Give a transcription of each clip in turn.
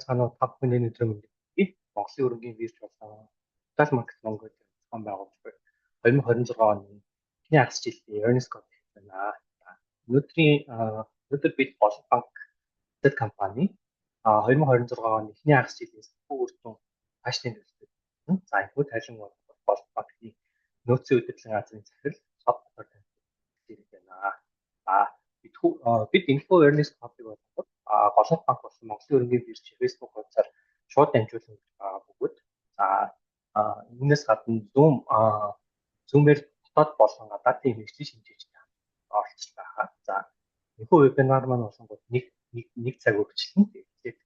Цаанаа 5 хүний өдрийн мэндийг Монголын өргөгийн бирж болсон Capital Market Mongolia зохион байгуулалт 2026 оны эхний хагас жилийн earnings call байна. Өнөөдөр бид Олон банк зэт компани 2026 оны эхний хагас жилийн санхүү үр дүн хаашны нөлөөтэй. За энэхүү тайлан Олон банкны нөөцийн удирдлагын газрын захирал сод дотор танилцуулж байна. Бид энэхүү earnings call-ыг болгоход Олон банк болсон Монголын өргөгийн бирж Facebook хуудасаар шууд дамжуулан бөгөөд энэс гадна Zoom-ээр дотоод болон гадаадын мэргэжлийн шинжээчтэй оролцож байгаа. За энэхүү вебинар маань болонгууд нэг цаг үргэлжлэн. Тэгээд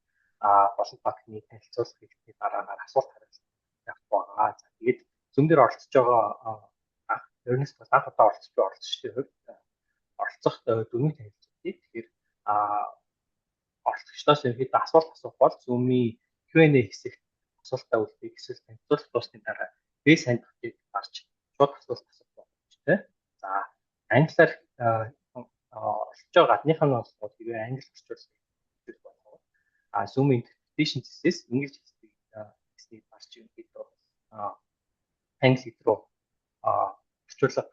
Олон банкны танилцуулга хийхний дараагаар асуулт хариулт явах байгаа. За тэгээд Zoom дээр оролцож байгаа earnings call анх удаа оролцогчдын хувьд оролцох дөрвөн танилцуулъя. Тэгэхээр оролцогчдоос ерөнхийдөө асуулт асуух бол Zoom-ийн Q&A хэсэгт асуултаа үлдээх эсвэл танилцуулах дуусны дараа бэс ханд хотыг гарч шууд асуулт асуух боломжтой. За англиар оролцож байгаа гадныхан нь бол хэрвээ англи орчуулсан болов Zoom-ийн interpretation хэсгээс ингэж хэсгийг гарч ерөнхийдөө англи руу орчуулга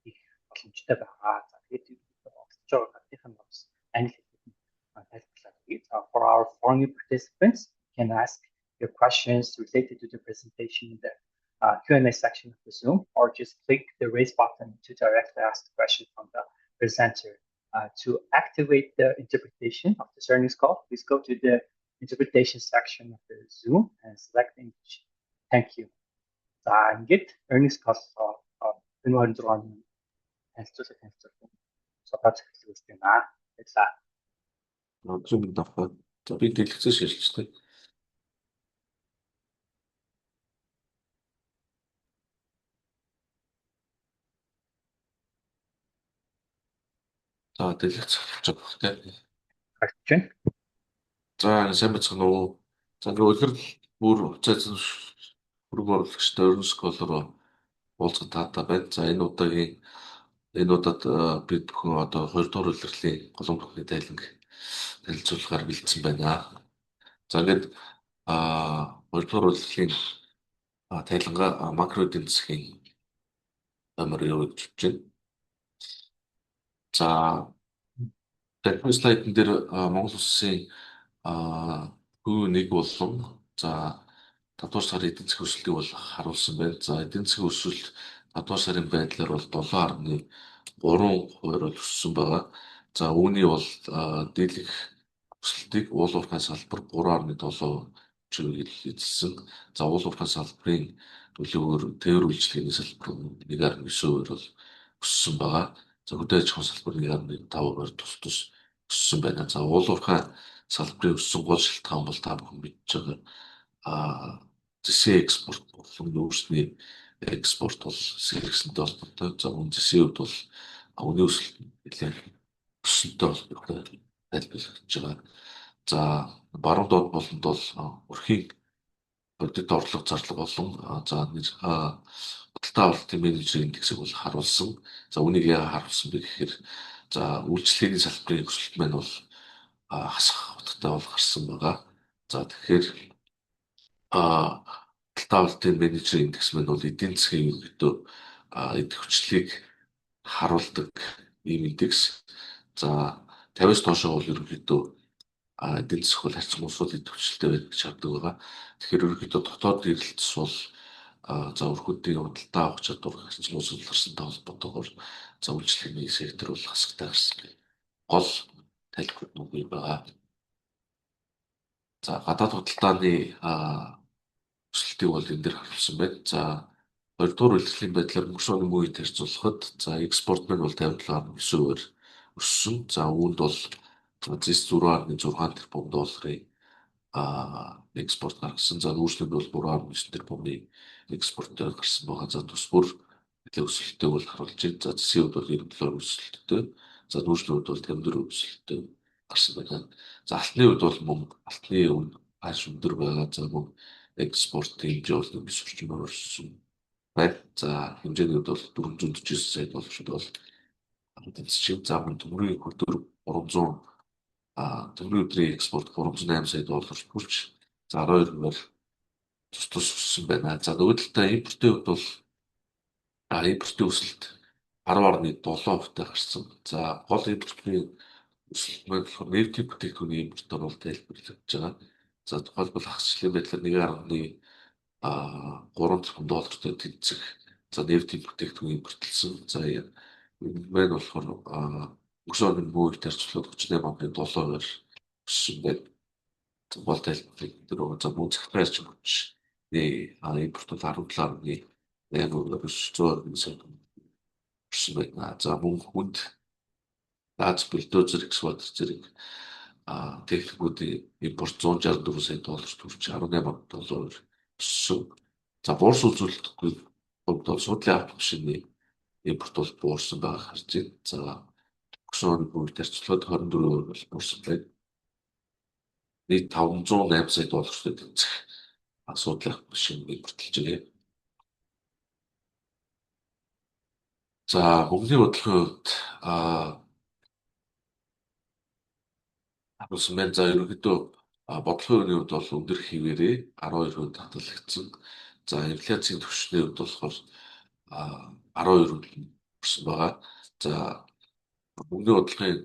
хийх боломжтой байгаа. За тэгээд оролцож байгаа гадныхан нь бас англи for our foreign participants, you can ask your questions related to the presentation in the Q&A section of the Zoom, or just click the raise button to directly ask the question from the presenter. To activate the interpretation of this earnings call, please go to the interpretation section of the Zoom and select English. Thank you. Ингээд earnings call энэ хоёр зургааны танилцуулга содод хэлж байна. Баярлалаа. Zoom давхад би дэлгэцээс шилждэг. За дэлгэц болж байгаа хэрэгтэй. Гарч байна. За сайн бацхан уу. За ингээ үлгэр бүр цаасан хөрөг оруулагчтай earnings call-оор уулзах таатай байна. За энэ удаад бид бүхэн одоо 2 дугаар улирлын голом бүхний танилцуулгаар бэлдсэн байна. За ингээд 2 дугаар улирлын тайлангаа макро эдийн засгийн номер явуулж байна. За тэгэхээр слайдн дээр Монгол улсын хүү нэг болон за 5 дугаар сарын эдийн засгийн өсөлтийг бол харуулсан байна. За эдийн засгийн өсөлт 5 дугаар сарын байдлаар бол 7.3% өссөн байгаа. За үүний бол дийлэх өсөлтийг уул уурхай салбар 3.7% эзэлсэн. За уул уурхай салбарын төлөвөөр тээвэр үйлчлэгээний салбар 1.9% бол өссөн байгаа. За хөдөө аж ахуйн салбар 1.5% тус өссөн байна. За уул уурхай салбарын өссөн гол шалтгаан бол та бүхэн мэдж байгаа зэсийн экспорт болон нөөцний экспорт бол сэргэгсэнтэй холбоотой. За зэсийн хувьд бол үнийн өсөлт нэлээд өссөнтэй холбоотой тайлбарлаж байгаа. За баруун доод болонд бол өрхийн бодит орлого зарлага болон за худалдаа авалтын менежерийн индексийг бол харуулсан. За үүнийг яагаад харуулсан бэ гэхээр за үйлчлэгээний салбарын өсөлт маань бол хасах утгатай бол гарсан байгаа. За тэгэхээр худалдаа авалтын менежерийн индекс маань бол эдийн засгийн ерөнхийдөө эдийн хүчлийг харуулдаг ийм индекс. За 50-аас доошоо бол ерөнхийдөө эдийн засаг бол харьцан улсууд эдийн хүчтэй байдаг гэж хардаг байгаа. Тэгэхээр ерөнхийдөө дотоод эрэлтс бол за өрхүүдийн худалдаа авах чадвар харьцан улсууд гарсантай холбоотойгоор за үйлчлэгээний сектор бол хасагтай гарсан гол тайлбар нь байгаа. За гадаад худалдааны өсөлтийг бол энэ дээр харуулсан байна. За 2 дугаар үйлчлэлийн байдлаар өнгөрсөн оны мөнгөнд харьцуулахад за экспорт маань бол 57.9%-аар өссөн. За үүнд бол зэс 6.6 тэрбум долларын экспорт гаргасан. За нүүрсэнд бол 3.9 тэрбумын экспорттой гарсан байгаа. За тус бүр нэлээд өсөлттэй бол харуулж байна. За зэсийн хувьд бол 97% өсөлттэй. За нүүрсний хувьд бол 54% өсөлттэй гарсан байна. За алтны хувьд бол мөнгө алтны үнэ маш өндөр байгаа. За мөнгө экспортын хэмжээ бол нэмж сурчмаар өссөн байна. За хэмжээний хувьд бол 449 сая доллар бол эзэлж байна. За төмөрийн хөтөр 300 Төвний өдрийн экспорт 308 сая долларт хүрч за 12-оор тус өссөн байна. За нөгөө талдаа импортын хувьд бол импортын өсөлт 10.7% гарсан. За гол импортын өсөлт маань болохоор нефтийн бүтээгдэхүүний импортоор бол тайлбарлагдж байгаа. За тухайлбал хагасчлын байдлаар 1.3 тэрбум доллартай тэнцэх за нефтийн бүтээгдэхүүн импортлсон. За энэ маань болохоор өнгөрсөн оны мөнгөөр тарьцуулаад 38.7%-аар өссөн байна. Гол тайлбарлал за мөн захиалж хүчний импорт бол 17.8%-аар өссөн байна. За мөн хүнд Аз бульдозер экскаватор зэрэг техникүүдийн импорт 164 сая долларт хүрч 18.7% өссөн. За буурс үзүүлэлтгүй хувьд бол суудлын автомашины импорт бол буурсан байгаа харж байна. За өнгөрсөн оны бүгд тарьцуулаад 24% бол буурсан байна. Нийт 508 сая доллартай тэнцэх суудлын автомашины импортлж байгаа. За хөнгөний бодлогын хувьд Улсын маань за ерөнхийдөө бодлогын хувьд бол өндөр хിവэрээ 12% хадгалагдсан. За инфляцийн түвшний хувьд болохоор 12% хүрсэн байгаа. За хөнгөний бодлогын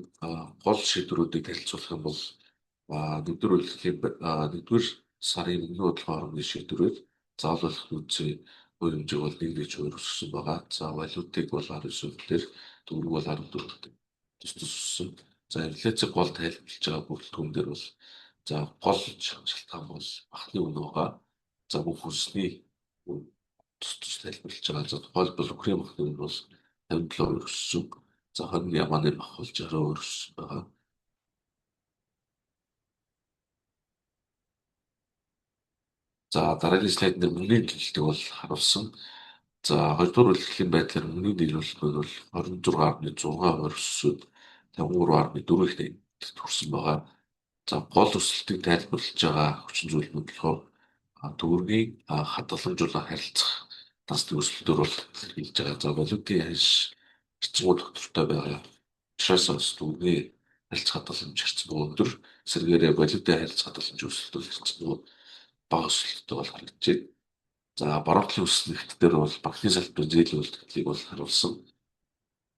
гол шийдвэрүүдийг танилцуулах юм бол нэгдүгээр сарын өмнө бодлогын орны шийдвэрээр заавал үнцээ хувь хэмжээг бол 1.2 өссөн байгаа. За валютыг бол 19% дээр төгрөг бол 14% тус өссөн. За инфляцийн гол тайлбарлаж байгаа бүрэлдэхүүн дээр бол за гол шалтгаан бол багтны үнэ байгаа. За бүх хүнсний тус тайлбарлаж байгаа. За тухайлбал Украин багтны үнэ бол 57% өссөн. За хоньны ямааны бах бол 60% өссөн байгаа. За дараагийн слайд дээр мөнгөний төлөлтийг бол харуулсан. За 2 дугаар үйлчлэлийн байдлаар мөнгөний нийлүүлэлт бол 26.6% өссөд 53.4 их нэгт хүрсэн байгаа. За гол өсөлтийг тайлбарлаж байгаа хүчин зүйл нь болохоор төгрөгийн хадгаламжуулан харилцах тасны өсөлтөөр бол хэлж байгаа. За валютын харьцангуй доктортой байгаа. Учраас төгрөгийн харилцах хадгаламж харьцангуй өндөр, эсвэргээрээ валютын харилцах хадгаламж өсөлт бол харьцангуй бага өсөлттэй бол харагдаж байна. За баруудлын өсөлт дээр бол банкны салбарын зээлийн үйлдвэрлэлийг бол харуулсан.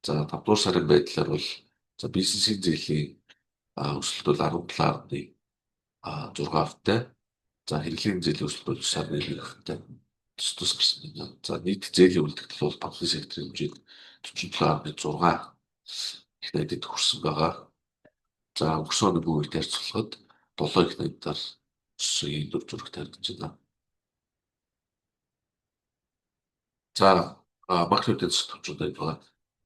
За 5 дугаар сарын байдлаар бол за бизнесийн зээлийн өсөлт бол 17.6%-тай. За хэрэглээний зээлийн өсөлт бол 9.1%-тай тус гарсан байна. За нийт зээлийн үйлдвэрлэл бол банкны секторын хэмжээнд 47.6 их найдад хүрсэн байгаа. За өнгөрсөн оны бүгд харьцуулахад 7 их найдаар өссөн ийм дүр зураг тарьж байна. За макроүдэн төвчүүд байгаа.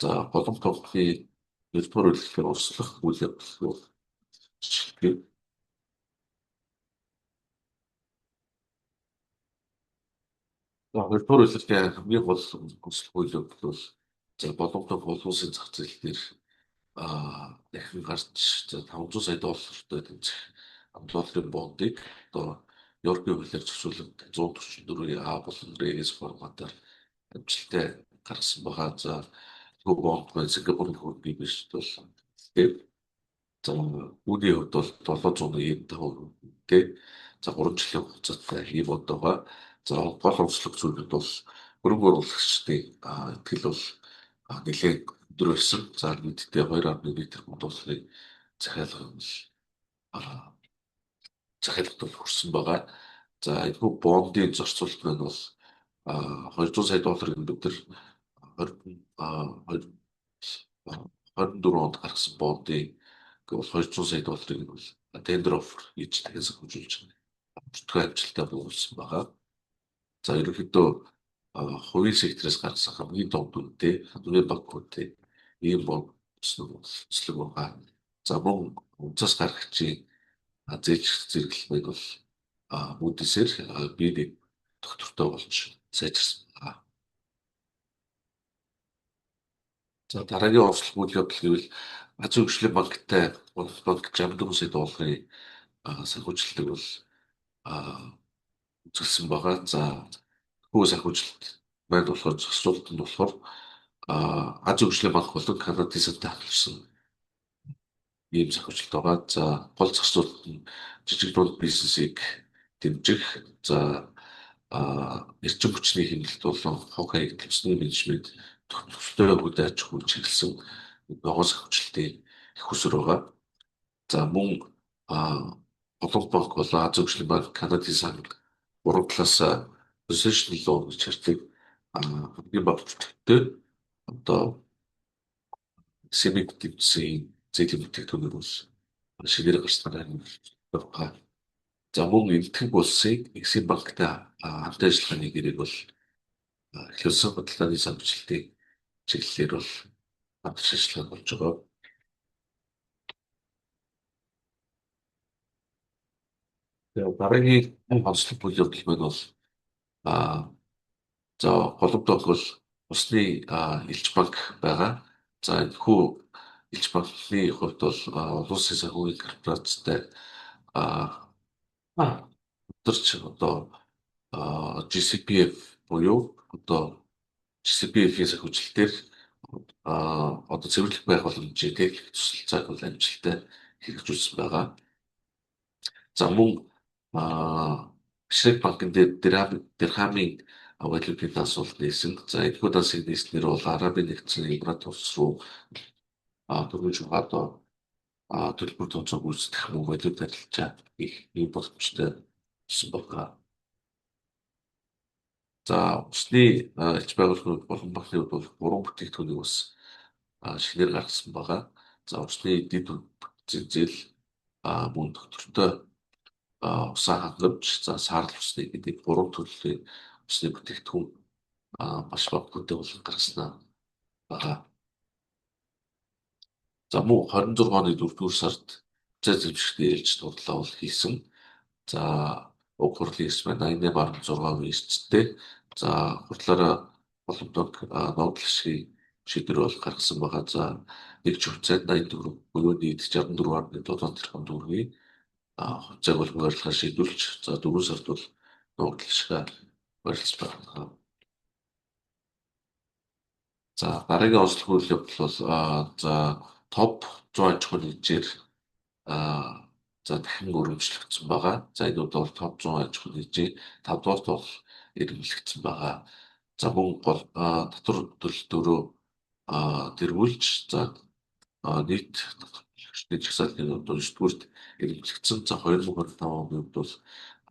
За боломж тохны 1-р үйлчлэгээр услах үйл явдал жишээ. За 2-р үйлчлэгийн хамгийн гол услах үйл явдал бол за боломж тох улсын зах зээл дээр дахин гарч за 500 сая доллартай тэнцэх долларын бондыг одоо Йоркийн хуулиар зохицуулан 144 А болон РС форматаар амжилттай гаргасан байгаа. За төв бонд маань Сингапурын хөрөнгөний биш бол за үүний хувьд бол 795-тэй за 3 жилийн хугацаатай ийм бод байгаа. За гол онцлог зүйлүүд бол хөрөнгө оруулагчдын итгэл бол нэлээд өндөр байсан. За нийтдээ 2.1 тэрбум долларын захиалгад бол хүрсэн байгаа. За энэ бондын зарцуулалт маань бол 200 сая долларыг бид нар 24 онд гаргасан бондыг бол 200 сая долларыг бол тендер оффер хийж дахин санхүүжүүлж бүртгэн амжилттай болсон байгаа. За ерөнхийдөө хувийн сектороос гаргасан хамгийн том үнэтэй хамгийн бага үнэтэй ийм бонд төслөг байгаа. За мөн үнцас гаргагчийн зээлч зэрэглэлмэг бол Moody's-ээр B1 доктортой болж сайжирсан байна. За дараагийн онцлог үйл явдал гэвэл Азийн хөгжлийн банктай банк 64 сая долларын санхүүжилтийг бол үзүүлсэн байгаа. За хүү санхүүжилт маань болохоор зохицуулалт нь болохоор Азийн хөгжлийн банк болон Канадын сантай хамтарсан ийм зохицолт байгаа. За гол зах зээл нь жижиг дунд бизнесийг дэмжих, за эрчим хүчний хэмнэлт болон хог хаяг төсний менежмент төвчтэй хөдөө аж ахуйн чиглэсэн ногоон зохицолтын их усүр байгаа. За мөн Голомт банк болон Азийн хөгжлийн банк Канадын санг 3 талаас concessional loan гэж ярьдаг хамгийн бага бүртгэгдээ одоо Сэмиг дэвтсэн зээлийн бүтээгдэхүүнээр бол шинээр гарч байгаа. За мөн элдэх улсыг Эксим банктай хамт ажиллагааны гэрэг бол эхлүүлсэн бодлооны санамжлалтын чиглэлээр бол хамт ажиллагаа болж байгаа. Тэгээ дараагийн онцлог үйл явдал маань бол за Голомт банк бол усны элч банк байгаа. За энэхүү элч банкны хувьд бол олон улсын санхүүгийн корпорацтай өдөрч одоо GCPF буюу одоо GCPF-ийн захижилтээр одоо цэвэрлэх байх боломжийг техник туслалцааг бол амжилттай хэрэгжүүлсэн байгаа. За мөн Шрек банкын дирхамын валютын дансуулт нээсэн. За энэхүү дансыг нээснээр бол Арабын нэгдсэн Эмират улс руу дөрвөн шугаатай төлбөр тооцоог үүсгэх мөн валют арилжаа их ийм боломжтой болсон байна. За усны элч байгууллагын болон банкны хувьд бол 3 бүтээгдэхүүнийг бас шинээр гаргасан байгаа. За усны дэд зээл мөн доктортой усаа хангамж, за саарл усны гэдэг 3 төрлийн усны бүтээгдэхүүн маш бага хүнтэй болон гаргаснаа байгаа. За мөн 26 оны 4-р сард зээл зэмжигчдийн ээлж дурлалаа бол хийсэн. За уг хурлын эс маань 88.6% эрсдэлтэй. За хурлаараа Голомт ногдол ашигын шийдвэр бол гаргасан байгаа. За нэг хувьцаанд 84 буюу нийт 64.7 тэрбум төгрөгийг хувьцааг бол хуваарлахаар шийдвэрлэж, за 4 сард бол ногдол ашигаа барилц байна. За дараагийн онцлог үйл явдал бол за топ 100 аж ахуйн нэгжээр за дахин өргөмжлөгдсөн байгаа. За энэ удаа бол топ 100 аж ахуйн нэгжийн 5 дугаарт бол иргэншилгдсэн байгаа. За мөн гол татвар төлөлтөөрөө тэргүүлж, за нийт хөшний жагсаалтын 9-р иргэншилгдсэн. За 2025 оны хувьд бол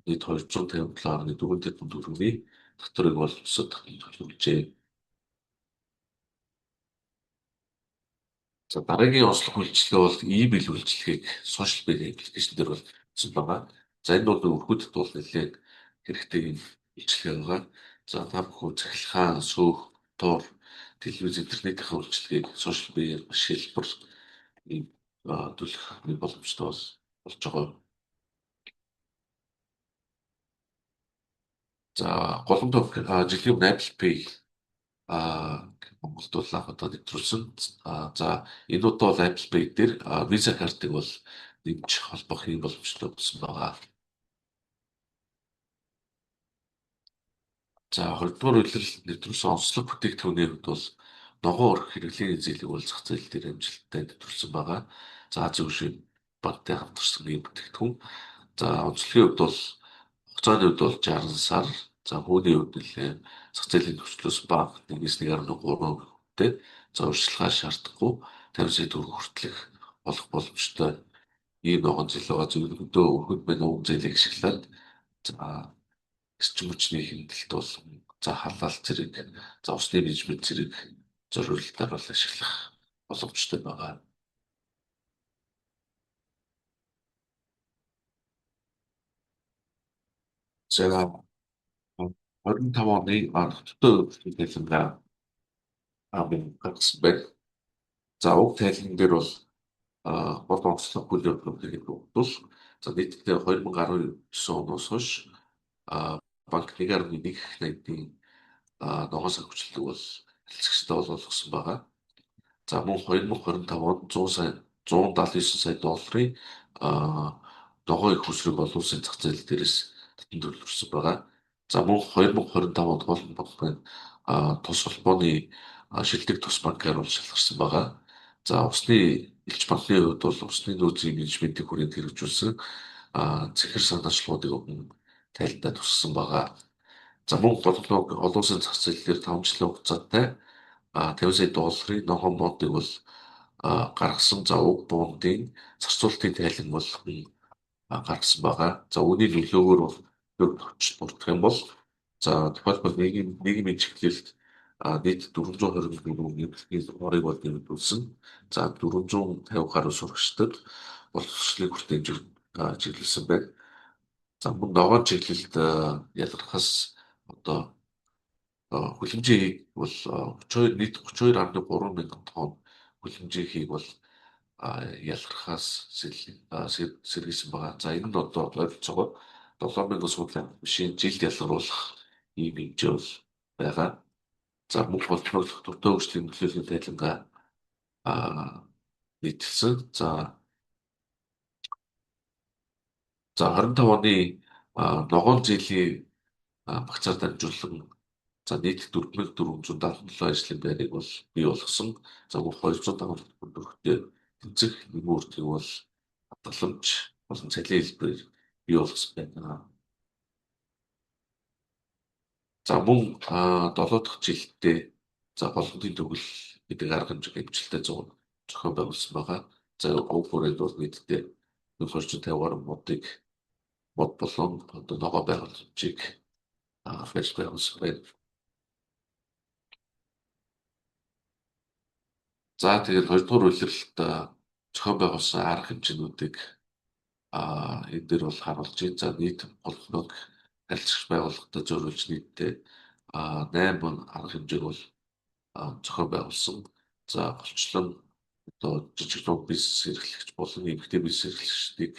нийт 257.4 тэрбум төгрөгийн татварыг бол өсөд төлөвлөжээ. За дараагийн онцлог үйлчилгээ бол email үйлчилгээг social media application дээр бол хийсэн байгаа. За энэ бол өргөдөд бол нэлээд хэрэгтэй юм үйлчилгээ байгаа. За та бүхэн цахилгаан, сөөх, туур, телевиз, интернетийн үйлчилгээг social media маш хэлбэр төлөх боломжтой болж байгаа. За Голомт жилийн өмнө Apple Pay Монголд бол анх удаа нэвтрүүлсэн. За энэ удаа бол Apple Pay дээр Visa картыг бол нэмж холбох юм боломжтой болсон байгаа. За 2-р үйлрэл нэвтрүүлсэн онцлог бүтээгдэхүүний хувьд бол ногоон өрх хэрэглээний зээлийг бол зах зээл дээр амжилттай нэвтрүүлсэн байгаа. За Азийн хөгжлийн банктай хамтарсан ийм бүтээгдэхүүн. За онцлогийн хувьд бол хугацааны хувьд бол 60 сар. За хуулийн хувьд нэлээд зах зээлийн төвчлөөс бага 1.3%-тэй. За урьдчилгаа шаардахгүй 50 сая төгрөг хүртэлх олох боломжтой ийм ногоон зээл байгаа. Зөвхөн өргөд мань уг зээлийг ашиглаад за эрчим хүчний хэмнэлт бол за халаалт зэрэг, за усны менежмент зэрэг зориулалтаар бол ашиглах боломжтой байгаа. За 25 оны хоттой хэлбэрээр гаргасан байна. За уг тайлбар дээр бол гол онцлог үйл явдлуудыг бодвол за нийтдээ 2019 оноос хойш банк 1.1 их найдын ногоон санхүүжилтийг бол хэлцэгчтэй болгосон байгаа. За мөн 2025 онд 179 сая долларын ногоон их усрыг олон улсын зах зээл дээрээс татан төлөвлөсөн байгаа. За мөн 2025 онд Голомт банк байна тус холбооны шилдэг тус банкаар бол шалгарсан байгаа. За усны Илч банкны хувьд бол усны нөөцийн менежментийн хүрээнд хэрэгжүүлсэн цэхэр санаачлалуудыг өмнө тайлбар туссан байгаа. За мөн бодлого олон улсын зах зээл дээр 5 жилийн хугацаатай 50 сая долларын ногоон бондыг бол гаргасан. За уг бондын зарцуулалтын тайлан бол гаргасан байгаа. За үүний нөлөөгөөр бол бүрдэх юм бол тухайлбал нийгмийн чиглэлд нийт 424 эмэгтэйн орыг бол нэмэгдүүлсэн. За 450 гаруй сурагчдад боловсролын хүртээмжийг чиглүүлсэн байна. За мөн ногоон чиглэлд ялгархаас одоо хүлэмжийн бол 32 нийт 32.3 мянган тонн хүлэмжийн хийг бол ялгархаас сэргийсэн байгаа. За энэ нь одоо ойролцоогоор 7,000 суудлын машин жилд ялгаруулах ийм хэмжээ бол байгаа. За мөн боловсрол дуртай хөгжлийн нөлөөллийн тайлангаа нийтэлсэн. За 25 оны ногоон жилийн багцаар дамжуулан нийт 4,477 ажлын байрыг бол бий болгосон. За 205 төгрөгтэй тэнцэх нэмүүртгийг бол хадгаламж болон цалин хэлбэрээр бий болгосон байна. За мөн 7 дахь жилдээ голомтын төгөл гэдэг арга хэмжээ амжилттай зохион байгуулсан байгаа. За уг хүрээнд бол нийтдээ 250 гаруй мод болон одоо ногоо байгууламжийг байгуулсан байна. За тэгээд 2 дугаар үйлрэлт зохион байгуулсан арга хэмжээнүүдийг энэ дээр бол харуулж байна. За нийт голомтног харилцагч байгууллагатай зориулж нийтдээ 8 арга хэмжээг бол зохион байгуулсан. За голчлон одоо жижиг дунд бизнес эрхлэгч болон эмэгтэй бизнес эрхлэгчдийг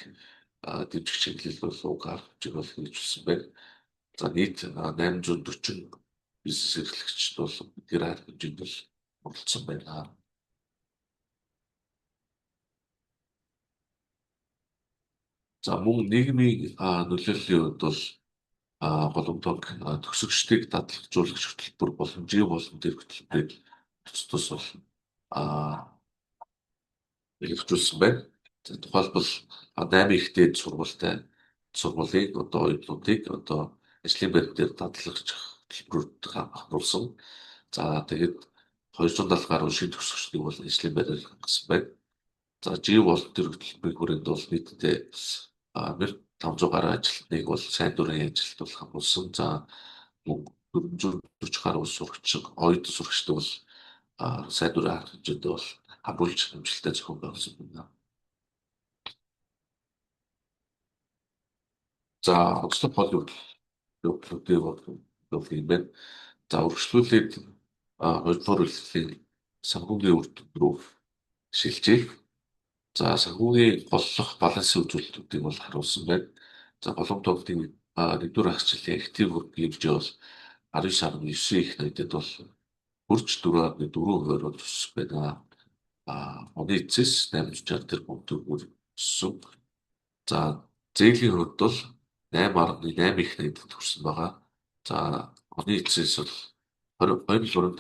дэмжих чиглэл бол уг арга хэмжээг бол хэрэгжүүлсэн байна. За нийт 840 бизнес эрхлэгчд бол тэр арга хэмжээнд бол оролцсон байна. За мөн нийгмийн нөлөөллийн хувьд бол голомтог төгсөгчдийг дадлагжуулагч хөтөлбөр болон жив болон тэр хөтөлбөрийг тус бол хэрэгжүүлсэн байна. Тухайлбал 8 ихтэй сургуулийг одоо оюутнуудыг одоо ажлын байр дээр дадлагжих хөтөлбөрөд хамруулсан. За тэгээд 270 гаруй шин төгсөгчдийг бол ажлын байраар хангасан байна. За жив болон тэр хөтөлбөрийн хүрээнд бол нийтдээ 1500 гаруй ажилтныг бол сайн дурын ажилд бол хамруулсан. За 440 гаруй оюутан сурагчдыг бол сайн дурын арга хэмжээнд бол хамруулж амжилттай зохион байгуулсан байна. За онцлог холбогдлуудыг бол юм байна. За үргэлжлүүлээд 2 дугаар үйлчлэлийн санхүүгийн үр дүн рүү шилжээ. За санхүүгийн голлох балансын үзүүлэлтүүдийг бол харуулсан байна. За голомтуудын 1-р хагасчлалын актив хөрөнгөний хэмжээ бол 19.9 их найдад бол хурж 4.4% бол өссөн байна. Оны эцэс 860 тэрбум төгрөгөөр өссөн. За зээлийн хувьд бол 8.8 их найдад хүрсэн байгаа. За оны эцэс бол 2025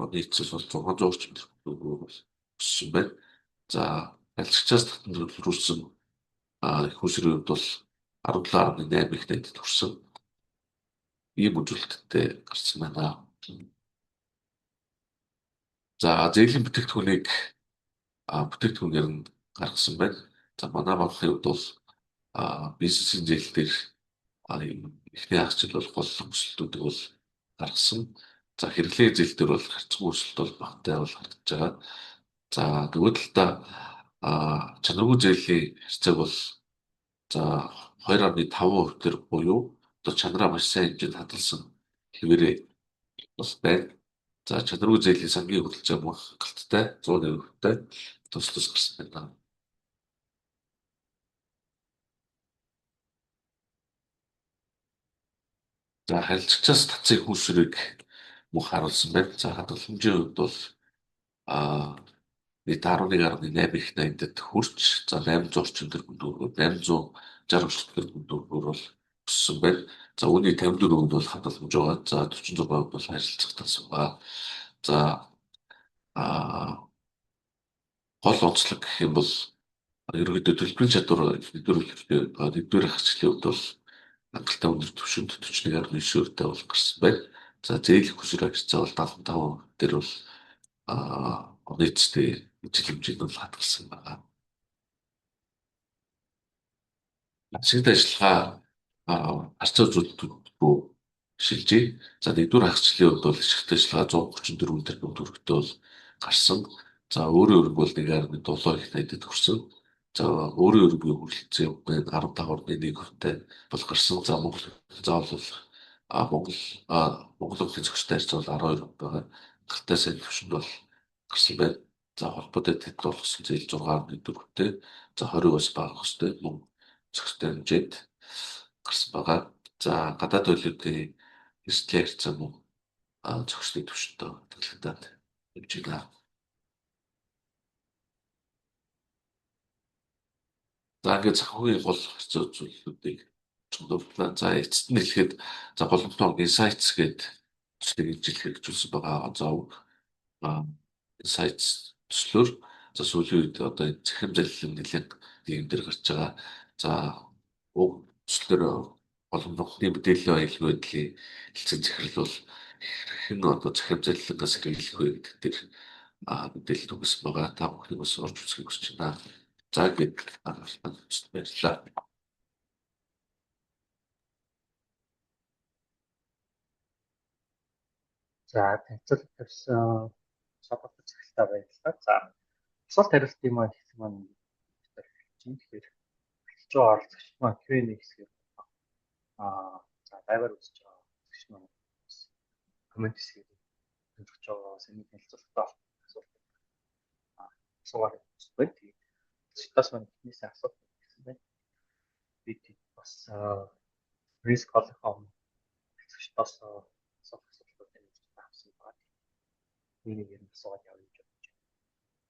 оны эцэс бол 600 орчим төгрөгөөр өссөн байна. За харилцагчаас татан төлөвлөрүүлсэн их усрын хувьд бол 17.8 их найдад хүрсэн. Ийм үзүүлэлттэй гарсан байна. За зээлийн бүтээгдэхүүнээр нь гаргасан байна. За манай банкны хувьд бол бизнесийн зээл дээр эхний хагасчил бол голлох өсөлтүүдийг бол гаргасан. За хэрэглээ зээл дээр бол харьцангуй өсөлт бол багатай бол харагдаж байгаа. За нөгөө талдаа чанаргүй зээлийн харьцааг бол 2.5% төр буюу одоо чанараа маш сайн хэмжээнд хадгалсан хэвээрээ бас байна. За чанаргүй зээлийн сангийн хуралцаа мөн хангалттай 100%-тай тус гарсан байна. За харилцагчаас татсан хүүсрийг мөн харуулсан байна. За хадгаламжийн хувьд бол нийт 11.8 их найдад хүрч 800 орчим тэрбум төгрөгөөр 860 орчим тэрбум төгрөгөөр бол өссөн байна. За үүний 54% бол хадгаламж байгаа. За 46% бол харилцах тас байгаа. За гол онцлог гэх юм бол ерөнхийдөө төлбөрийн чадвар нэгдүгээр хагцлын хувьд бол хангалттай өндөр түвшинд 41.9%-тэй бол гарсан байна. За зээл хүсэр харьцаа бол 75% дээр бол оны эцэстээ ижил хэмжээнд бол хадгалсан байна. Ашигт ажиллагаа харьцаа үзүүлэлтүүд рүү шилжээ. За нэгдүгээр хагцлын хувьд бол ашигт ажиллагаа 134 тэрбум төгрөгтэй бол гарсан. За өөрийн өрг бол 1.7 их найдад хүрсэн. За өөрийн өргөний хүрэлцээ 15.1%-тай бол гарсан. За Монгол заавал Монгол улсын зохистой харьцаа бол 12% байгаа. Гахтай сайн түвшинд бол гарсан байна. За холбоотой тэд болгосон зээл 6.4%-тэй. За 20% бас бага хөстэй мөн зохистой хэмжээнд гарсан байгаа. За гадаад төлөвлөлтийн эрсдлийн харьцаа мөн зохистой түвшинтэй хадгалагдаад явж байна. За ингээд санхүүгийн гол харьцаа үзүүлэлтүүдийг цуглууллаа. За эцэст нь хэлэхэд за голомтон insights гэдэг төслийг ижилхэн хэрэгжүүлсэн байгаа. За insights төслөөр за сүүлийн үед одоо захирам залилан нэлээд ийм дээр гарч байгаа. За уг төслөөр голомтны мэдээллийн аюулгүй байдлын хэлцэн захирал бол хэрхэн одоо захирам залилангаас хэрэглэх вэ гэдэг дээр мэдээлэл өгсөн байгаа. Та бүхнийг бас орж үзхийг хүсэж байна. За гээд баярлалаа. За танилцуулга тавьсан содорч захилтаа баярлалаа. За асуулт хариултын маань хэсэг маань тэгэхээр хэлж байгаа оролцогч маань Q&A хэсгээр за лайваар үзэж байгаа оролцогч маань коммент хэсгээр хөндлөж байгаа сэний танилцуулгатай асуулт асуугаар байна. Тэгээд шитас маань эхнээсээ асуулт гэсэн байна. Бид бас риск олохом шитас асуултууд авсан байна. Энийг ер нь асууад явж байна.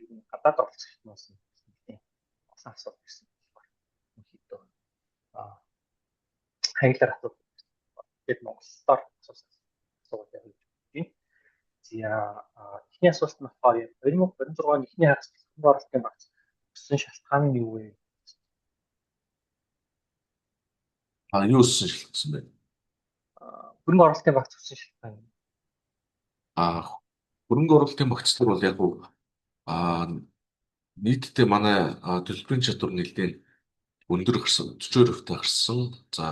Ер нь гадаад оролцогчноос нэлээд басан асуулт гэсэн байна. Өнөөдөр хангалаар асуулт тэгээд монголоор асуулт явж байна. За эхний асуулт нь болохоор 2026 оны эхний хагас хөрөнгө оруулалтын багц өссөн шалтгаан нь юу вэ? Юу өссөн шалтгаан бэ? Хөрөнгө оруулалтын багц өссөн шалтгаан. Хөрөнгө оруулалтын багцлал бол яг нийтдээ манай төлбөрийн чадвар нэлээд өндөр гарсан, 42%-тай гарсан. За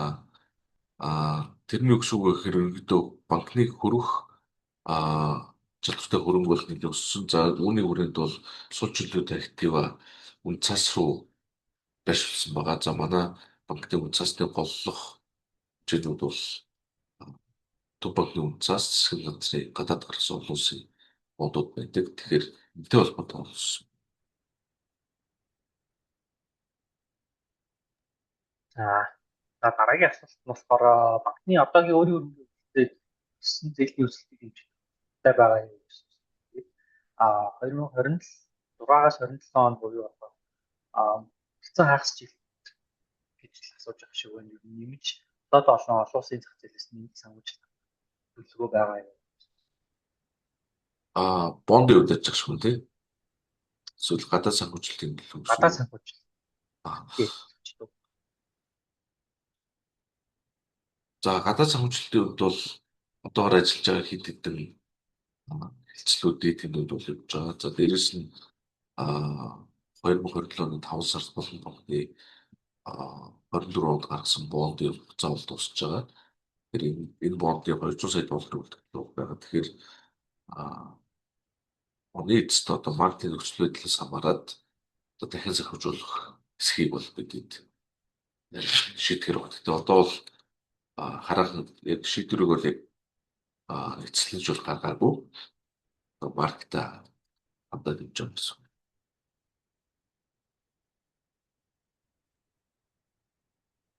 тэрний үгс үг гэхээр ерөнхийдөө банкны хөрөх чадвартай хөрөнгө бол нэлээд өссөн. За үүний хүрээнд бол сул чөлөөтэй актива үнцас руу байршуулсан байгаа. За манай банкны үнцасны голлох хэмжээнүүд бол төв банкны үнцас засгийн газрын гадаад гарсан олон улсын бодууд байдаг. Тэгэхээр энэтэй холбоотой болсон. За дараагийн асуулт нь болохоор банкны одоогийн өөрийн өрнөлтөд өссөн зээлийн өсөлтийг хэмждэг байгаа юм. 2026-аас 27 он буюу одоо хэцүү хагас жил гэж асууж байгаа шиг байна. Ер нь нэмж одоо олон улсын зах зээлээс нэмж санхүүжилт төлөвлөгөө байгаа юм. Бонд юу гэж байгаа шүү дээ. Эсвэл гадаад санхүүжилтийн төлөв. Гадаад санхүүжилт. За гадаад санхүүжилтийн хувьд бол одоогор ажиллаж байгаа хэд хэдэн хэлцлүүдийн тэмдэгт бол явж байгаа. За дээрэс нь 2027 оны 5 сард болон банкны 24 онд гаргасан бондын хугацаа бол дуусж байгаа. Тэгэхээр энэ бондын 200 сая доллар үлдэх байгаа. Тэгэхээр оны эцэст одоо маркетинг нөхцөл байдлаас хамаарат одоо дахин санхүүжүүлэх эсхийг бол бидэд шийтгэр байна. Тэгээ одоо бол хараахан яг шийдвэрийг бол яг эцэлж бол гаргаагүй маркета хандаад явж байгаа гэсэн.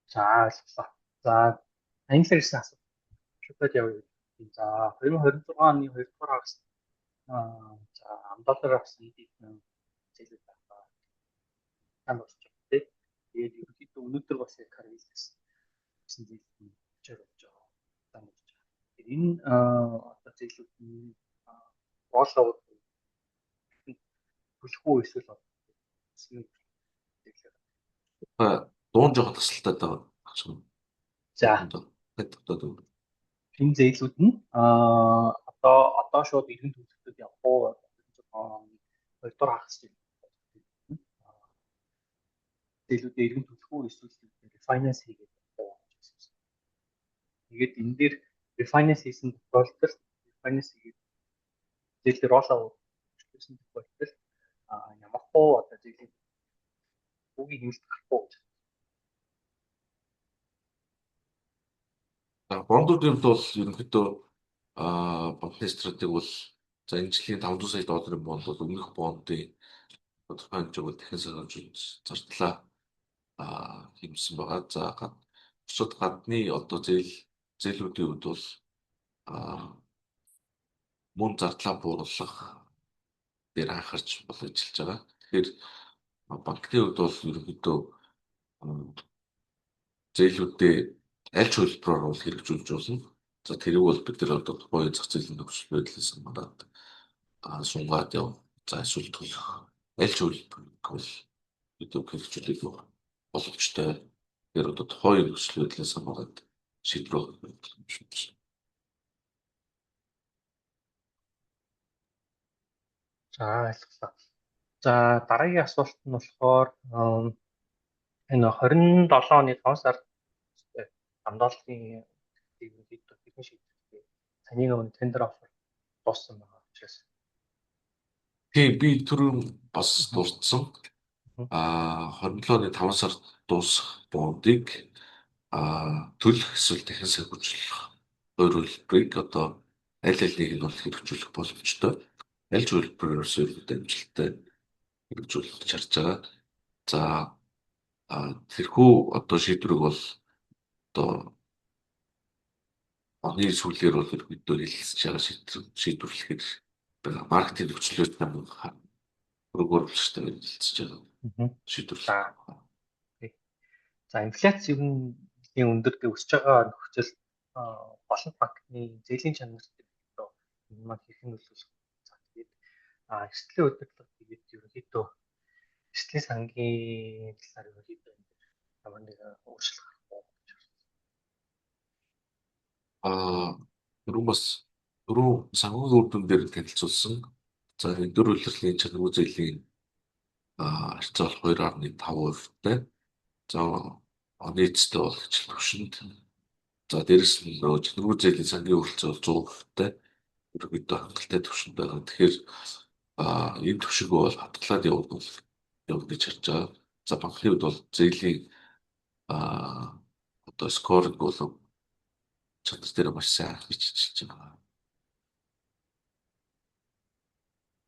За ойлголоо. За англиар хэлсэн асуулт. Шүтээд явъя. За 2026 оны 2 дугаар хагас за $10 авсан эдийн зээлүүд байна. Тань болж байна тийм. Тэгээд ерөнхийдөө өнөөдөр бас яг харагдсан зээл нь очоор болж байгаа. Тань болж байгаа. Тэгэхээр энэ одоо зээлүүд нь боолоо төлөх үү эсвэл эзэн зээлээр. Дуун жоохон тасалтай байгаа. За энэ зээлүүд нь одоо шууд иргэн төлөвлөлтөд явах уу? 2 дугаар хагас зээлүүдээ иргэн төлөх үү эсвэл refinance хийгээд явах уу гэсэн. Тэгээд энэ дээр refinance хийсэн тохиолдолд refinance хийгээд зээлээр олоо гэсэн тохиолдолд ямар хуу одоо зээлийн үгийн хэмжээд гарах уу гэж. Бондуудын хувьд бол ерөнхийдөө банкны стратеги бол за энэ жилийн 500 сая долларын бонд бол өмнөх бондын тодорхой хэмжээг дахин сануулж зардлаа хэмжсэн байгаа. За бусад гадны одоо зээлүүдийн хувьд бол мөн зардлаа бууруулах дээр анхаарч бол ажиллаж байгаа. Тэгэхээр банкны хувьд бол ерөнхийдөө зээлүүдээ аль ч хөлбөрөөр бол хэрэгжүүлж болно. За тэрийг бол бид нар одоо тухайн зах зээлийн нөхцөл байдлаас хамаарат сунгаад яв. За эсвэл төлөх аль ч хөлбөрийг бол бид хэрэгжүүлэх боломжтой. Тэр одоо тухайн нөхцөл байдлаас хамаарат шийдвэр гаргах боломжтой. За ойлголоо. За дараагийн асуулт нь болохоор энэ 27 оны 5 сард хамгаалалтын техник шийдвэрлэлээ саний нөгөө тендер офер дууссан байгаа учраас. Тийм би түрүүн бас дурдсан. 27 оны 5 сард дуусах бондыг төлөх эсвэл дахин санхүүжүүлэх хоёр хөлбөрийг одоо аль алийг нь бол хэрэгжүүлэх боломжтой. Аль ч хөлбөрөөр сөрөг амжилттай хэрэгжүүлэх чарж байгаа. За тэрхүү одоо шийдвэрийг бол одоо оны сүүлээр бол ерөнхийдөө хэлэлцэж байгаа шийдвэрлэхээр маркетинг нөхцөлөд өөрөөр хэлэлцэж байгаа шийдвэрлэх. За инфляц ер нь өндөр өсөж байгаа нөхцөл олон банкны зээлийн чанар дээр энэ маань хэрхэн нөлөөлөх. За тэгээд эрсдлийн удирдлага тэгээд ерөнхийдөө эрсдлийн сангийн талаар ерөнхийдөө ямар нэг өөрчлөлт гарах уу гэж байна. Түрүү бас санхүүгийн үр дүн дээр танилцуулсан. За энэ дөр улирлын чанаргүй зээлийн харьцаа бол 2.5%-тай. За нийтдээ бол хичээл төвшөнд. За дээрэс нь нөгөө чанаргүй зээлийн сангийн өрөлцөө бол 100%-тай. Ерөнхийдөө хангалттай төвшөнд байгаа. Тэгэхээр энэ төвшөг бол хатгалаад явна гэж харж байгаа. За банкны хувьд бол зээлийн одоо скоринг болов чадвар дээр маш сайн хийж ажиллаж байгаа.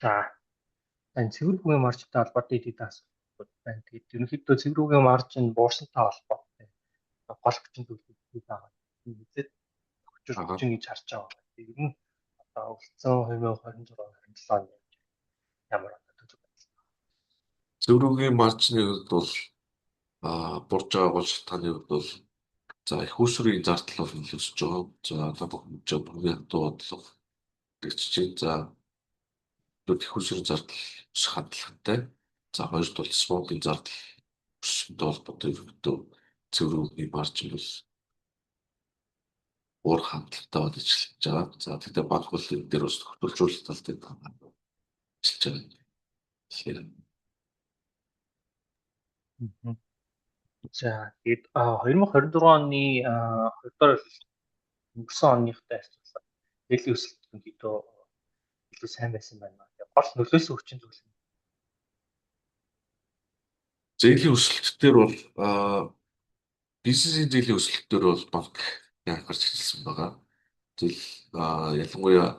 За энэ цэвэрхүүгийн маржтай холбоотой идэвхтэй асуулт байна. Тэгээд ерөнхийдөө цэвэрхүүгийн маржин буурсантай холбоотой гол хүчин төлөвлөлт байгаа. Мэдээд хүчин гэж харж байгаа. Ер нь одоо үлдсэн 2026-27 оны ямар төлөв байна. Цэвэрхүүгийн маржны хувьд бол бурж байгаа гол шалтгааны хувьд бол за их усрын зардал бол нөлөөлж байгаа. За одоо бүхний хатуу бодлого гэж за их усрын зардал хандлагатай. За хоёрт бол спотын зардал өсөлттэй холбоотой ерөнхийдөө цэвэрхүүгийн маржин бол уур хандлагатай бол ажиллаж байгаа. За тэгтээ банк бол энэ дээр бас тохиолжуулалт тал дээр ажиллаж байгаа. Тэгэхээр за тэгээд 2024 оны 2 дугаар өнгөрсөн оныхтай харьцуулбал зээлийн өсөлт ерөнхийдөө илүү сайн байсан байна. Гол нөлөөсөн хүчин зүйл нь зээлийн өсөлтөөр бол бизнесийн зээлийн өсөлтөөр бол банк анхаарч ажилласан байгаа. Ялангуяа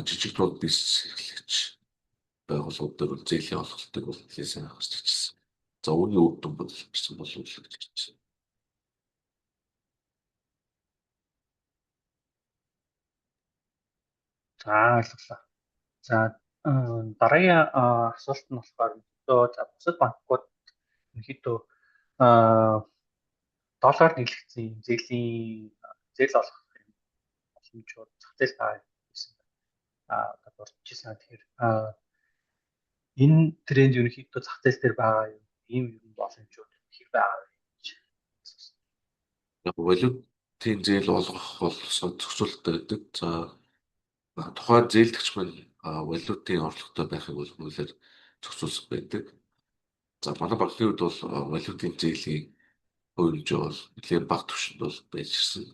жижиг дунд бизнес эрхлэгч байгууллагууд дээр бол зээлийн олголтыг бол нэлээд сайн анхаарч ажилласан. За үүний үр дүн бол гэсэн болов уу гэж байна. за ойлголоо. За дараагийн асуулт нь болохоор за бусад банкуд ерөнхийдөө доллар нийлэгдсэн зээл олох боломжууд зах зээл байгаа гэсэн дурдчихсан. Тэгэхээр Энэ тренд ерөнхийдөө зах зээл дээр байгаа юм. Ийм юм боломжууд их байгаа гэж асуусан. Яг валютын зээл олгох бол зохицуулалттай байдаг. За тухайн зээлдэгч маань валютын орлоготой байхыг бол хуулиар зохицуулсан байдаг. За манай банкны хувьд бол валютын зээлийн хувь хэмжээ бол нэлээд бага түвшинд бол байж ирсэн.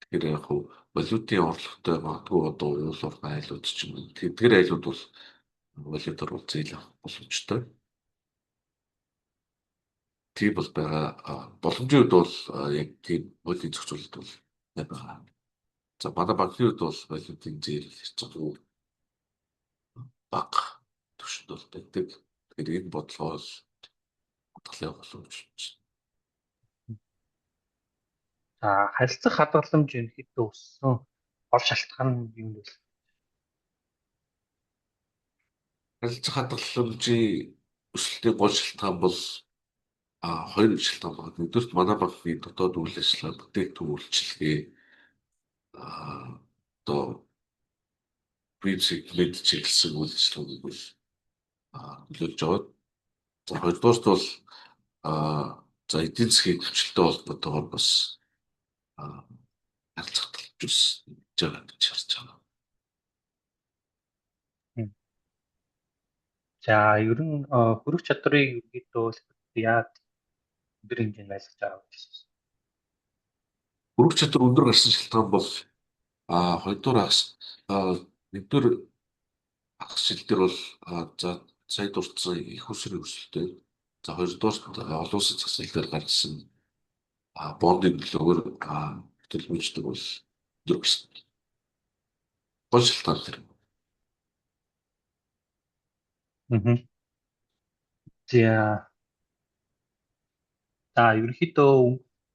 Тэгэхээр яг хуу валютын орлоготой магадгүй одоо уул уурхай айлууд ч юм уу тэдгээр айлууд бол валютаар бол зээл авах боломжтой. Тийм бол байгаа. Боломжийн үед бол яг тийм хуулийн зохицуулалт бол байгаа. За манай банкны хувьд бол валютын зээл хэрцгүү бага түвшинд бол байдаг. Тэгэхээр энэ бодлогоо бол хадгалах боломжтой. За харилцах хадгаламж ерөнхийдөө өссөн гол шалтгаан нь юу вэ? Харилцах хадгаламжийн өсөлтийн гол шалтгаан бол хоёр шалтгаан байна. Нэгдүгээр манай банкны дотоод үйл ажиллагаа бүтээгдэхүүн үйлчилгээ одоо сегмент чиглэсэн үйл ажиллагааг бол нөлөөлж аваад за хоёрдугаарт бол за эдийн засгийн төвчлөлтэй холбоотойгоор бас харилцах талбарч байгаа гэж харж байгаа. За ер нь хөрөх чадрыг ерөнхийдөө яаж өндөр хэмжээнд байлгаж байгаа гэж байна. Хөрөх чадвар өндөр гарсан шалтгаан бол хоёрдугаар нэгдүгээр хагас жил дээр бол за сая дурдсан их усрын өсөлттэй. За хоёрдугаар олон улсын зах зээл дээр гаргасан бондын нөлөөгөөр төлөвлөждөг бол өндөр гарсан. Гол шалтгаан тэр. За ерөнхийдөө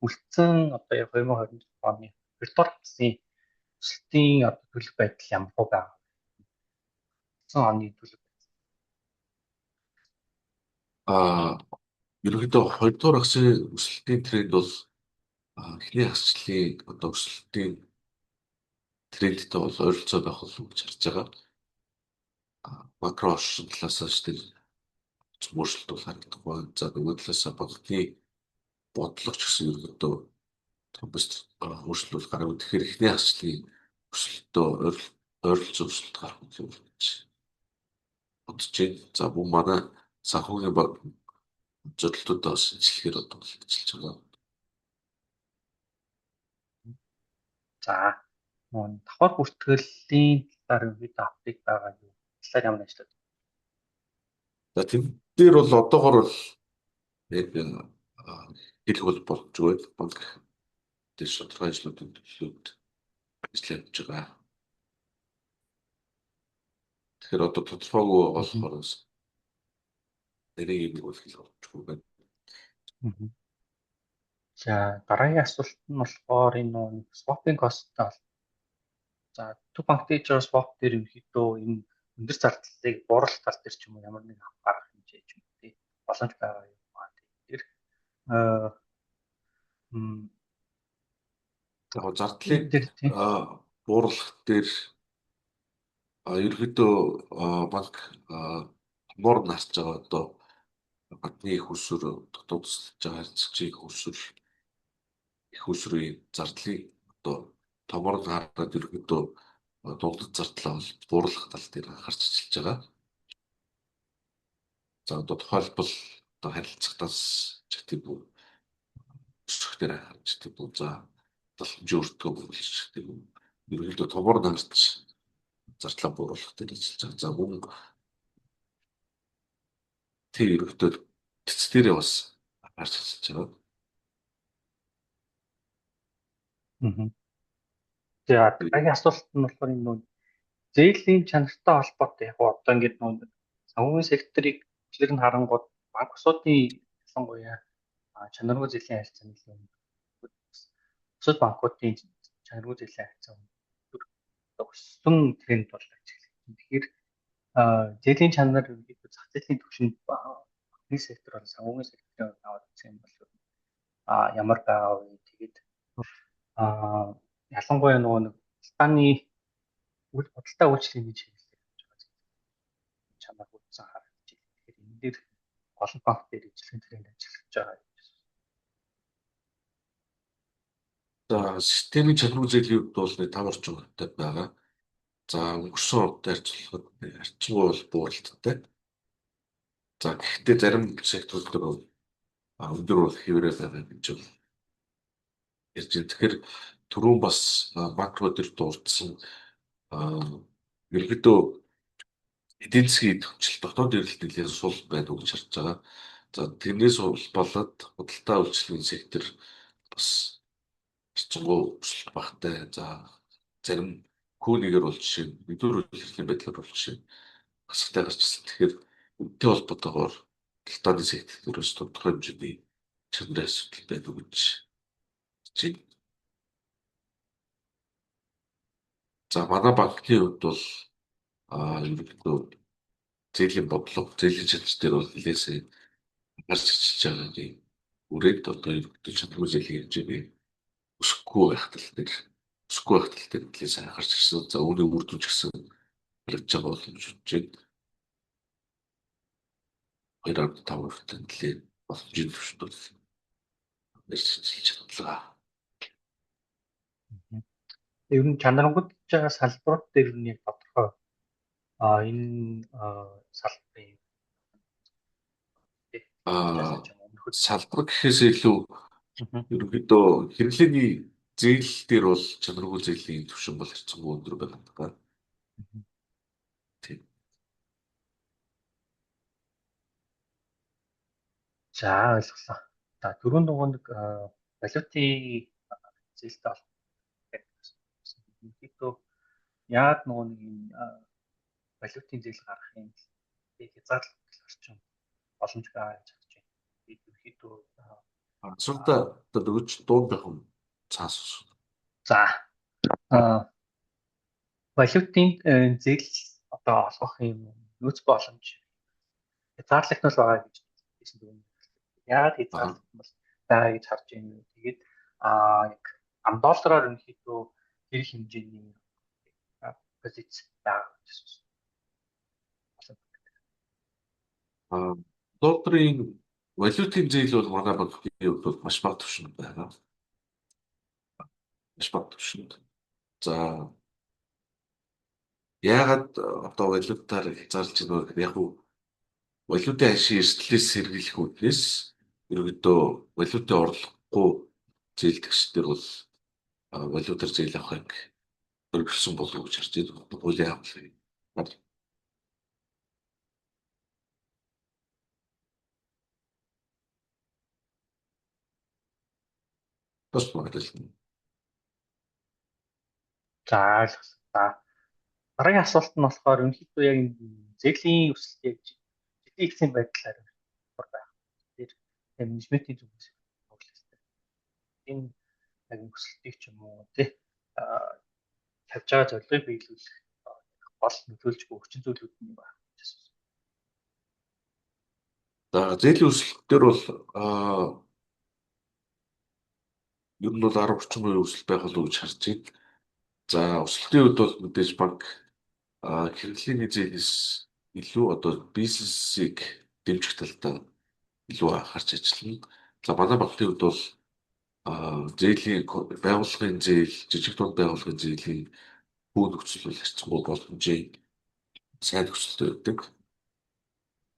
үлдсэн одоо 2026 оны квартал хасын өсөлтийн одоо төлөв байдал ямар хөө байгаа? Үлдсэн оны төлөв Ерөнхийдөө хоёрдугаар хасын өсөлтийн тренд бол эхний хасчлалын одоо өсөлтийн трендтэй бол ойролцоо байх болов уу гэж харж байгаа. Макро орчин талаас нь тэр өөрчлөлт бол харагдах байна. За нөгөө талаас банкны бодлого ч гэсэн ерөнхийдөө бус өөрчлөлт гарав. Тэгэхээр эхний хасчлалын өсөлтөө ойролцоо өсөлт гарах гэж бодож байна. За мөн манай санхүүгийн зөрчилдүүдээ бас шинжилгээр одоо ажиллаж байгаа. За давхар бүртгэлийн талаар ерөнхийдөө апдейт байгаа юу? Талаар ямар ажил? За тэн дээр бол одоогор бол яг хэлэх бол боломжгүй банк дээр шударга ажлуудын төлөвлөлт ажиллаж байгаа. Тэгэхээр одоо тодорхойгүй болохоор нэрийг нэг хэлэх боломжгүй байна. За дараагийн асуулт нь болохоор энэ swapping cost-тай. За төв банкны swap дээр ерөнхийдөө энэ өндөр зардлыг буурал тал дээр ч юм уу ямар нэг гарах хэмжээ ч юм уу тий боломж байгаа юм аа. Тэгэхээр зардлыг бууруулах дээр ерөнхийдөө банк томор нарч байгаа одоо гадны их усүр дотоод тусалж байгаа харьцагчийн их усрын зардлыг одоо томор хараад ерөнхийдөө дундад зардлаа бол бууруулах тал дээр анхаарч ажиллаж байгаа. За одоо тухайлбал одоо харилцагтаас ч гэдэг юм өсөх дээр анхаарч гэдэг юм. За боломжийн өртгөө бүрлж гэдэг юм. Ерөнхийдөө томор нарч зардлаа бууруулах дээр ажиллаж байгаа. За мөн тэр ерөнхийдөө тэц дээрээ бас анхаарч ажиллаж байгаа. За дараагийн асуулт нь болохоор энэ зээлийн чанартай холбоотой яг одоо ингээд санхүүгийн секторыг хөтлөг нь харангууд банк усуудын ялангуяа чанаргүй зээлийн харилцаа нэлээд өндөр. Бусад банкуудын чанаргүй зээлийн харилцаа өндөр өссөн тренд болж байна. Тэгэхээр зээлийн чанар ерөнхийдөө зах зээлийн түвшинд банкны сектор бол санхүүгийн секторын аваад үзэх юм бол ямар байгаа вэ? Тэгээд ялангуяа нэг худалдааны худалдаа үйлчлэгийн чиглэлээр чанар хүрсэн харагдаж олон банк дээр ижлэхэн тренд ажиллаж байгаа юм. За системийн чанаргүй зээлийн хувьд бол нэг 5 орчим хүнтэй байгаа. За өнгөрсөн удаа харьцуулахад арчимгүй бол бууралттай. За гэхдээ зарим секторууд дээр өндөр бол хэвээрээ байгаа гэж бол ярьж байна. Тэгэхээр түрүүн бас макро дээр дурдсан ерөнхийдөө эдийн засгийн төвчл дотоод эрэлт нэлээд сул байдаг гэж харж байгаа. За тэрнээс болоод худалдаа үйлчлэгийн сектор бас хэцүү өсөлт багтай. За зарим хүүнийгээр бол жишээ нь өдөр үйлчлэлийн байдлаар бол жишээ нь хасагтай гарч ирсэн. Тэгэхээр үнэтэй холбоотойгоор худалдааны сектор өс тодорхой хэмжээний чанарын асуудал байдаг гэж чинь. За манай банкны хувьд бол ерөнхийдөө зээлийн бодлого, зээлийн чадвар дээр бол нэлээсээ гарч ирж байгаагийн үрээд одоо ерөнхийдөө чанаргүй зээлийн хэмжээний өсөхгүй байх тал дээр нэлээд сайн гарч ирсэн. За үүний үр дүн ч гэсэн харагдж байгаа боломж үзэж 2.5% нэлээд боломжийн төвшөнд нэрчилж чадлаа. Ер нь чанарангуйж байгаа салбарууд дээр нь тодорхой энэ салбарын салбар гэхээс илүү ерөнхийдөө хэрэглээний зээл дээр бол чанаргүй зээлийн түвшин бол хэрцэнгүй өндөр байна. Тийм. За ойлголоо. За дөрөв дугуйг валютын зээлтэй болох. Ерөнхийдөө яг нөгөө нэг валютын зээл гаргахын хязгаарлалт орчин боломж байгаа гэж харж байна. Ерөнхийдөө асуудал одоо өгч дунд бахам цаас. За валютын зээл одоо олгох юм нөөц боломж хязгаарлалт нь байгаа гэж хэлсэн дүн. Яагаад хязгаарлалт нь байгаа гэж харж байна. Тэгээд яг $10 ерөнхийдөө тэр хэмжээний позиц байгаа гэж байна. Долларын валютын зээл бол манай банкны хувьд бол маш бага түвшинд байгаа. Маш бага түвшинд. За яагаад одоо валютаар хязгаарлаж байгаа вэ? Яг нь валютын ашиг эрсдлээс сэргийлэх үүднээс ерөнхийдөө валютын орлогогүй зээлдэгчдэр бол валютаар зээл авахыг өргөсөн болов уу гэж харж байна. Хуулийн хамлыг. Бас магадгүй. За дараагийн асуулт нь болохоор ерөнхийдөө яг зээлийн өсөлт яг жидээ ихсэн байдлаар байна. Тэр менежментийн зүгээс хөгжлөстэй. Энэ яг өсөлтийг ч юм уу тавьж байгаа зорилгыг биелүүлэх гол нөлөөлж буй хүчин зүйлүүд нь байна. За зээлийн өсөлт дээр бол ер нь бол 10-30% өсөлт байх болов уу гэж харж байна. За өсөлтийн үед бол мэдээж банк хэрэглээний зээлээс илүү одоо бизнесийг дэмжих талдаа илүү анхаарч ажиллана. За манай банкны хувьд бол зээлийн байгууллагын зээл, жижиг дунд байгууллагын зээлийн бүх нөхцөл бол хэрцэнгүй боломжийн сайн нөхцөлтэй байдаг.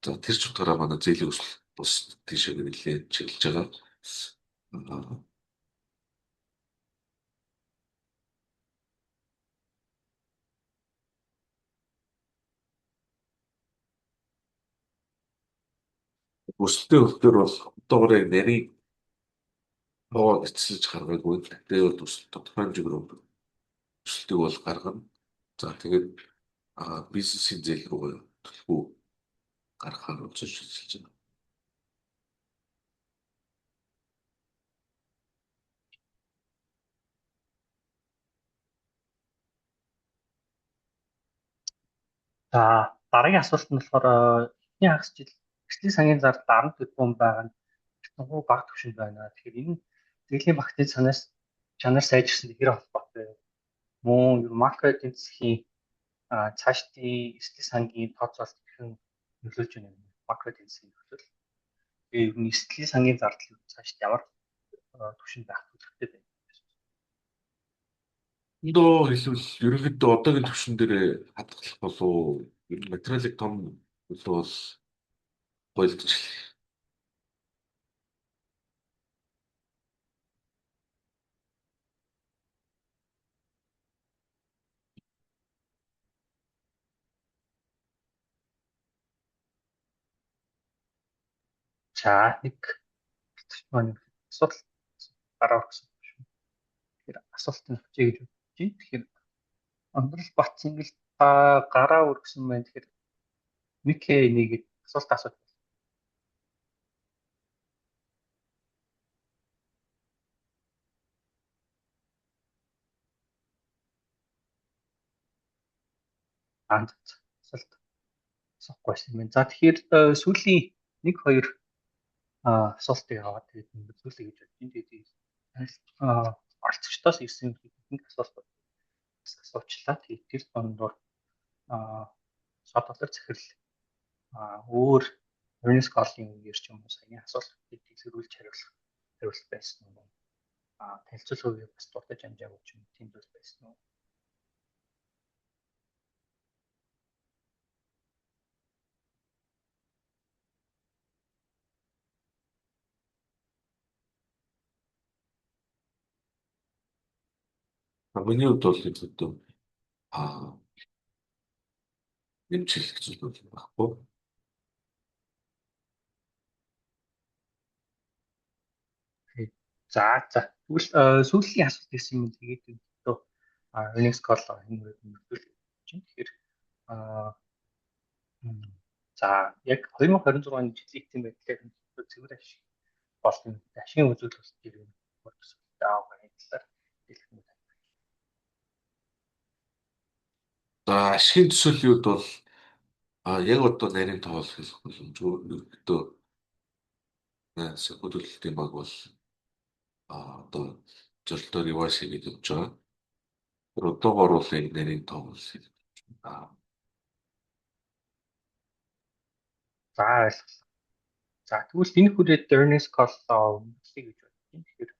За тэр ч утгаараа манай зээлийн өсөлт бас тийшээ нэлээд чиглэж байгаа. Өсөлтийн хөлтөр бол одоогоор яг нарийн тоо эцэлж гаргаагүй. Тэгээд бол өсөлт тодорхой хэмжээгээр өсөлтийг бол гаргана. За тэгээд бизнесийн зээл рүү төлбөө гаргахаар үзэж байна. За дараагийн асуулт нь болохоор эхний хагас жил эрсдлийн сангийн зар 10 тэрбум байгаа нь хангуу бага түвшинд байна. Тэгэхээр энэ зээлийн багцын чанар сайжирсан хэр холбоотой вэ? Мөн макро эдийн засгийн цаашдын эрсдлийн сангийн тооцоолт хэрхэн нөлөөлж байна вэ? Макро эдийн засгийн нөхцөл. Тэгээ ер нь эстгэлийн сангийн зардал цааш ямар түвшинд байх хэрэгтэй байна. Эндөө хэлбэл ерөнхийдөө одоогийн түвшин дээр хадгалах болов ер нь материалыг том төлөө бол гойлдож эхлэх. За нэг маань асуудал гараа орсон шүү. Тэгэхээр асуултыг авчия гэж бодож байна. Тэгэхээр Ондрол Батцэнгэл та гараа өргөсөн байна. Тэгэхээр Микэ нэгэд асуулт асууж байна. Асуулт асуухгүй юм байна. За тэгэхээр сүүлийн 1-2 асуултыг аваад тэгээд үзүүлэе гэж бодож байна. Тэгээд орцогчдоос ирсэн хэдэн асуулт асуучлаа. Тэгээд тэр дондор сод доллар захирал өөр UNESCO-ийн үеэр ч юм уу саяны асуултыг дэлгэрүүлж хариулах байсан юм. Танилцуулга үеийг бас дуртаж амжаагүй ч юм тийм зүйл байсан уу? Миний хувьд бол хэвдээ нэмж хэлэх зүйл байхгүй. За тэгвэл сүүлийн асуулт гэсэн юм тэгээд өдөө UNESCO-л энэ үрийг нөлөөлж байна. Тэгэхээр за яг 2026 оны жилийн эцсийн байдлаар цэвэр ашиг болон ашигын үзүүлэлт хэрэг боловсруулалтаа авах хэлээр хэлэх юм байна. За ашигын төсөөлийн үед бол яг одоо нарийн тоол хэлэх боломжгүй. Ерөнхийдөө хөдөлгөлтийн баг бол одоо зөрчилдөөр явааш хийж явж байгаа. Тэр одоогоор бол яг нарийн тоол хэлэх. За ойлголоо. За тэгвэл энэ хүрээд UNESCO-лоо үнэлэе гэж бодож байна. Тэгэхээр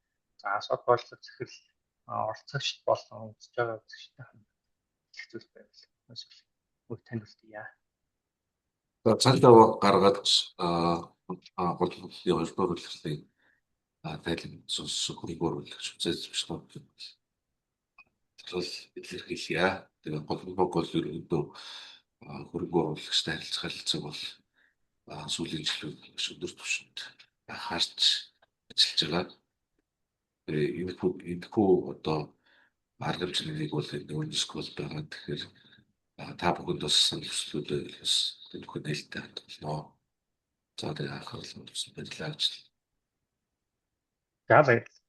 за сод боолцол захирал оролцогчд болон үзэж байгаа үзэгчтэй хэлэх зүйл байвал үр танд үлдээе. За цаашдаа гаргаж голлолтын холбоо хөдөлгөөний тайлбар сонсох хөрөнгөөр үлдэх зөвшөөрөл юм. Тэгэхээр илэрхийлье. Тэгээ голлолт бол ерөнхийдөө хөрөнгө оруулагчтай харилцах бол сүүлийн жилүүд маш өндөр түвшинд харж ажиллаж байгаа. Энэхүү одоо арга хэмжээнийг бол UNESCO байгаа. Тэгэхээр та бүхэнд бас санал хүслүүдээ бас энэ нээлттэй хандуулнаа. За тэгээ анхаарал хандуулсан баярлалаа. За баярлалаа.